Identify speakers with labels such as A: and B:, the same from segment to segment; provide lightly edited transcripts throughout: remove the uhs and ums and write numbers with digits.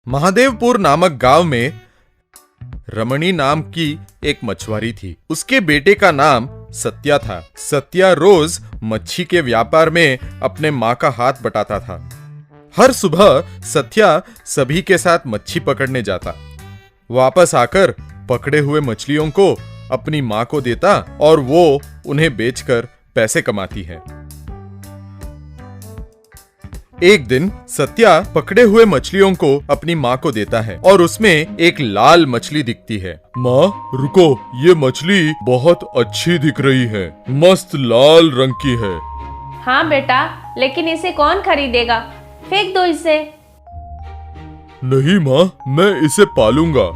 A: महादेवपुर नामक गांव में रमणी नाम की एक मछुआरी थी। उसके बेटे का नाम सत्या था। सत्या रोज मच्छी के व्यापार में अपने माँ का हाथ बटाता था। हर सुबह सत्या सभी के साथ मच्छी पकड़ने जाता, वापस आकर पकड़े हुए मछलियों को अपनी माँ को देता और वो उन्हें बेचकर पैसे कमाती है। एक दिन सत्या पकड़े हुए मछलियों को अपनी माँ को देता है और उसमें एक लाल मछली दिखती है। माँ रुको, ये मछली बहुत अच्छी दिख रही है, मस्त लाल रंग की है।
B: हाँ बेटा, लेकिन इसे कौन खरीदेगा? फेंक दो इसे।
A: नहीं माँ, मैं इसे पालूंगा।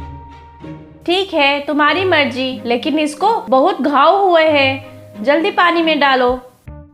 B: ठीक है, तुम्हारी मर्जी, लेकिन इसको बहुत घाव हुए हैं, जल्दी पानी में डालो।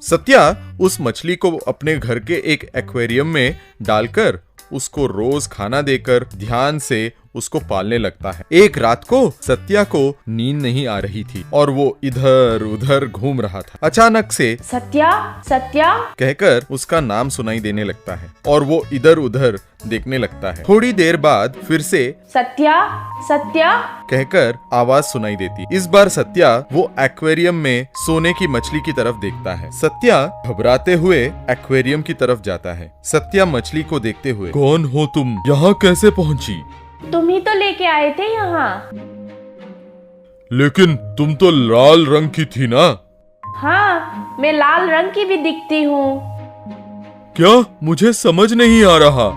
A: सत्या उस मछली को अपने घर के एक एक्वेरियम में डालकर उसको रोज खाना देकर ध्यान से उसको पालने लगता है। एक रात को सत्या को नींद नहीं आ रही थी और वो इधर उधर घूम रहा था। अचानक से
B: सत्या सत्या
A: कहकर उसका नाम सुनाई देने लगता है और वो इधर उधर देखने लगता है। थोड़ी देर बाद फिर से
B: सत्या सत्या
A: कहकर आवाज सुनाई देती। इस बार सत्या वो एक्वेरियम में सोने की मछली की तरफ देखता है। सत्या घबराते हुए एक्वेरियम की तरफ जाता है। सत्या मछली को देखते हुए, कौन हो तुम? यहाँ कैसे पहुँची?
B: तुम ही तो लेके आए थे यहाँ।
A: लेकिन तुम तो लाल रंग की थी ना?
B: हाँ, मैं लाल रंग की भी दिखती हूँ।
A: क्या? मुझे समझ नहीं आ रहा।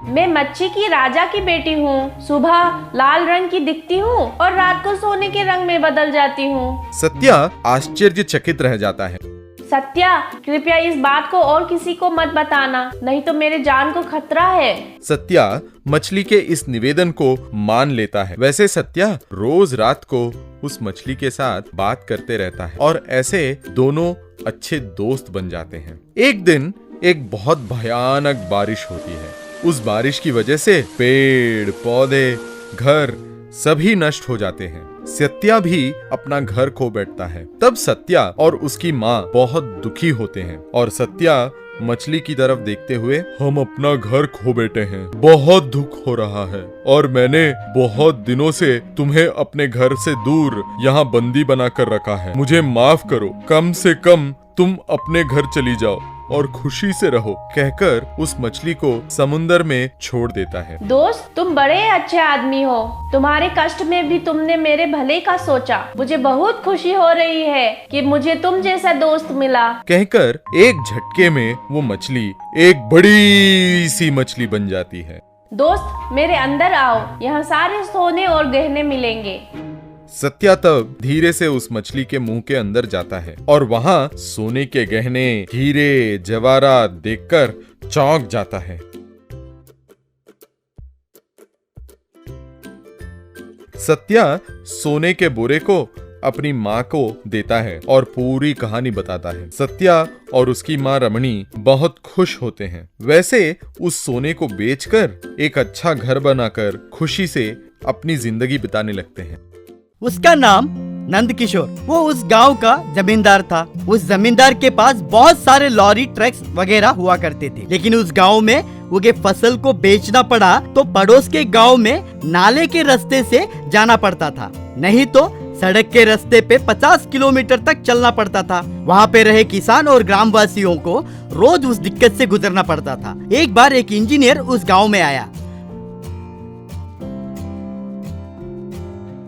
B: मैं मच्छी की राजा की बेटी हूँ। सुबह लाल रंग की दिखती हूँ और रात को सोने के रंग में बदल जाती हूँ।
A: सत्या आश्चर्यचकित रह जाता है।
B: सत्या, कृपया इस बात को और किसी को मत बताना, नहीं तो मेरे जान को खतरा है।
A: सत्या मछली के इस निवेदन को मान लेता है। वैसे सत्या रोज रात को उस मछली के साथ बात करते रहता है और ऐसे दोनों अच्छे दोस्त बन जाते हैं। एक दिन एक बहुत भयानक बारिश होती है। उस बारिश की वजह से पेड़ पौधे घर सभी नष्ट हो जाते हैं। सत्या भी अपना घर खो बैठता है। तब सत्या और उसकी माँ बहुत दुखी होते हैं और सत्या मछली की तरफ देखते हुए, हम अपना घर खो बैठे हैं, बहुत दुख हो रहा है और मैंने बहुत दिनों से तुम्हें अपने घर से दूर यहाँ बंदी बनाकर रखा है। मुझे माफ करो, कम से कम तुम अपने घर चली जाओ और खुशी से रहो, कहकर उस मछली को समुंदर में छोड़ देता है।
B: दोस्त, तुम बड़े अच्छे आदमी हो। तुम्हारे कष्ट में भी तुमने मेरे भले का सोचा। मुझे बहुत खुशी हो रही है कि मुझे तुम जैसा दोस्त मिला, कहकर
A: एक झटके में वो मछली एक बड़ी सी मछली बन जाती है।
B: दोस्त, मेरे अंदर आओ, यहाँ सारे सोने और गहने मिलेंगे।
A: सत्या तब धीरे से उस मछली के मुंह के अंदर जाता है और वहाँ सोने के गहने, हीरे जवाहरात देखकर चौंक जाता है। सत्या सोने के बोरे को अपनी माँ को देता है और पूरी कहानी बताता है। सत्या और उसकी माँ रमणी बहुत खुश होते हैं। वैसे उस सोने को बेचकर एक अच्छा घर बनाकर खुशी से अपनी जिंदगी बिताने लगते हैं।
C: उसका नाम नंद किशोर, वो उस गांव का जमींदार था। उस जमींदार के पास बहुत सारे लॉरी ट्रक्स वगैरह हुआ करते थे, लेकिन उस गांव में उगे फसल को बेचना पड़ा तो पड़ोस के गांव में नाले के रास्ते से जाना पड़ता था, नहीं तो सड़क के रास्ते पे 50 किलोमीटर तक चलना पड़ता था। वहाँ पे रहे किसान और ग्रामवासियों को रोज उस दिक्कत से गुजरना पड़ता था। एक बार एक इंजीनियर उस गाँव में आया।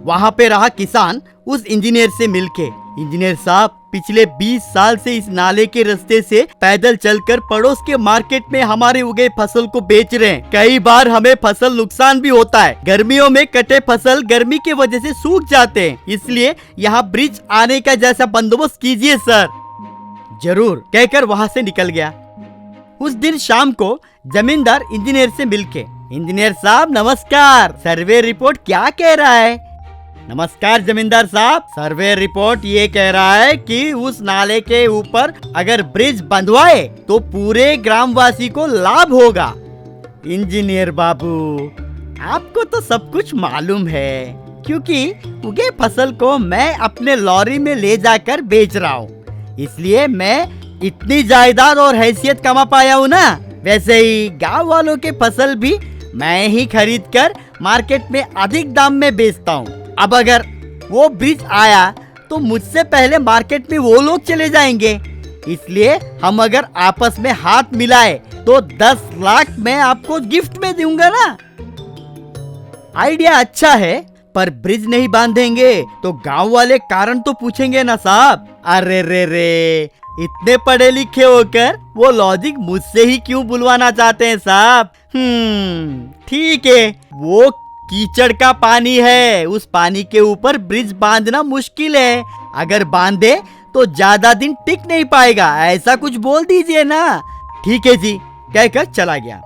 C: वहाँ पे रहा किसान उस इंजीनियर से मिलके, इंजीनियर साहब, पिछले 20 साल से इस नाले के रास्ते से पैदल चलकर पड़ोस के मार्केट में हमारे उगे फसल को बेच रहे हैं। कई बार हमें फसल नुकसान भी होता है। गर्मियों में कटे फसल गर्मी की वजह से सूख जाते हैं, इसलिए यहाँ ब्रिज आने का जैसा बंदोबस्त कीजिए सर। जरूर, कहकर वहाँ से निकल गया। उस दिन शाम को जमींदार इंजीनियर से मिलके, इंजीनियर साहब नमस्कार, सर्वे रिपोर्ट क्या कह रहा है? नमस्कार जमींदार साहब, सर्वे रिपोर्ट ये कह रहा है कि उस नाले के ऊपर अगर ब्रिज बंधवाए तो पूरे ग्रामवासी को लाभ होगा। इंजीनियर बाबू, आपको तो सब कुछ मालूम है, क्योंकि उगे फसल को मैं अपने लॉरी में ले जाकर बेच रहा हूँ, इसलिए मैं इतनी जायदाद और हैसियत कमा पाया हूँ ना। वैसे ही गांव वालों के फसल भी मैं ही खरीद कर मार्केट में अधिक दाम में बेचता हूँ। अब अगर वो ब्रिज आया तो मुझसे पहले मार्केट में वो लोग चले जाएंगे, इसलिए हम अगर आपस में हाथ मिलाए तो 10 लाख मैं आपको गिफ्ट में दूंगा ना। आइडिया अच्छा है, पर ब्रिज नहीं बांधेंगे तो गांव वाले कारण तो पूछेंगे ना साहब। अरे रे, इतने पढ़े लिखे होकर वो लॉजिक मुझसे ही क्यों बुलवाना चाहते हैं साहब। ठीक है, वो कीचड़ का पानी है, उस पानी के ऊपर ब्रिज बांधना मुश्किल है। अगर बांधे तो ज्यादा दिन टिक नहीं पाएगा, ऐसा कुछ बोल दीजिए ना। ठीक है जी, कहकर चला गया।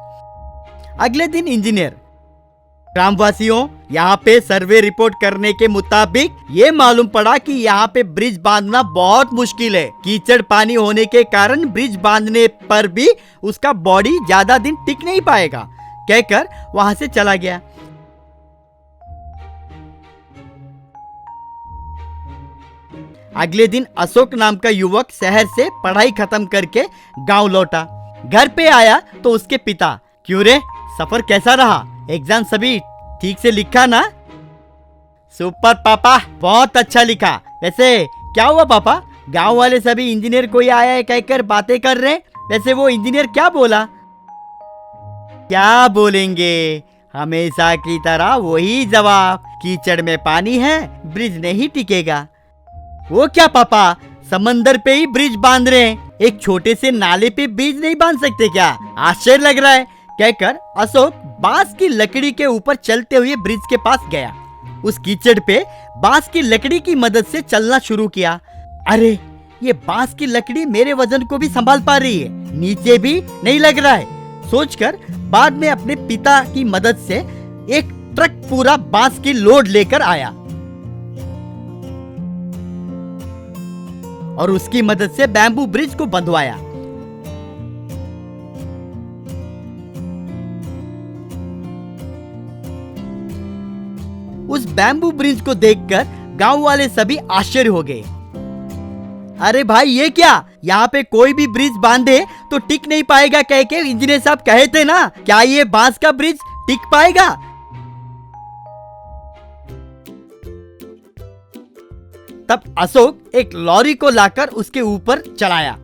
C: अगले दिन इंजीनियर, ग्रामवासियों, यहाँ पे सर्वे रिपोर्ट करने के मुताबिक ये मालूम पड़ा कि यहाँ पे ब्रिज बांधना बहुत मुश्किल है। कीचड़ पानी होने के कारण ब्रिज बांधने पर भी उसका बॉडी ज्यादा दिन टिक नहीं पाएगा, कहकर वहां से चला गया। अगले दिन अशोक नाम का युवक शहर से पढ़ाई खत्म करके गांव लौटा। घर पे आया तो उसके पिता, क्यों रे, सफर कैसा रहा? एग्जाम सभी ठीक से लिखा ना? सुपर पापा, बहुत अच्छा लिखा। वैसे क्या हुआ पापा? गांव वाले सभी इंजीनियर कोई आया है कहकर बातें कर रहे हैं। वैसे वो इंजीनियर क्या बोला? क्या बोलेंगे, हमेशा की तरह वही जवाब, कीचड़ में पानी है, ब्रिज नहीं टिकेगा। वो क्या पापा, समंदर पे ही ब्रिज बांध रहे हैं, एक छोटे से नाले पे ब्रिज नहीं बांध सकते क्या? आश्चर्य लग रहा है, कहकर अशोक बांस की लकड़ी के ऊपर चलते हुए ब्रिज के पास गया। उस कीचड़ पे बांस की लकड़ी की मदद से चलना शुरू किया। अरे, ये बांस की लकड़ी मेरे वजन को भी संभाल पा रही है, नीचे भी नहीं लग रहा है, सोचकर बाद में अपने पिता की मदद से एक ट्रक पूरा बांस की लोड लेकर आया और उसकी मदद से बैम्बू ब्रिज को बंधवाया। उस बैम्बू ब्रिज को देखकर गांव वाले सभी आश्चर्य हो गए। अरे भाई, ये क्या, यहाँ पे कोई भी ब्रिज बांधे तो टिक नहीं पाएगा कह के इंजीनियर साहब कहे थे ना, क्या ये बांस का ब्रिज टिक पाएगा? तब अशोक एक लॉरी को लाकर उसके ऊपर चलाया।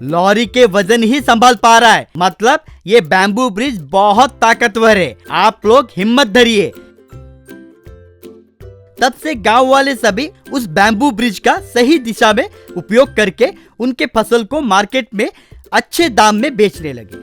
C: लॉरी के वजन ही संभाल पा रहा है, मतलब ये बैम्बू ब्रिज बहुत ताकतवर है, आप लोग हिम्मत धरिए। तब से गांव वाले सभी उस बैम्बू ब्रिज का सही दिशा में उपयोग करके उनके फसल को मार्केट में अच्छे दाम में बेचने लगे।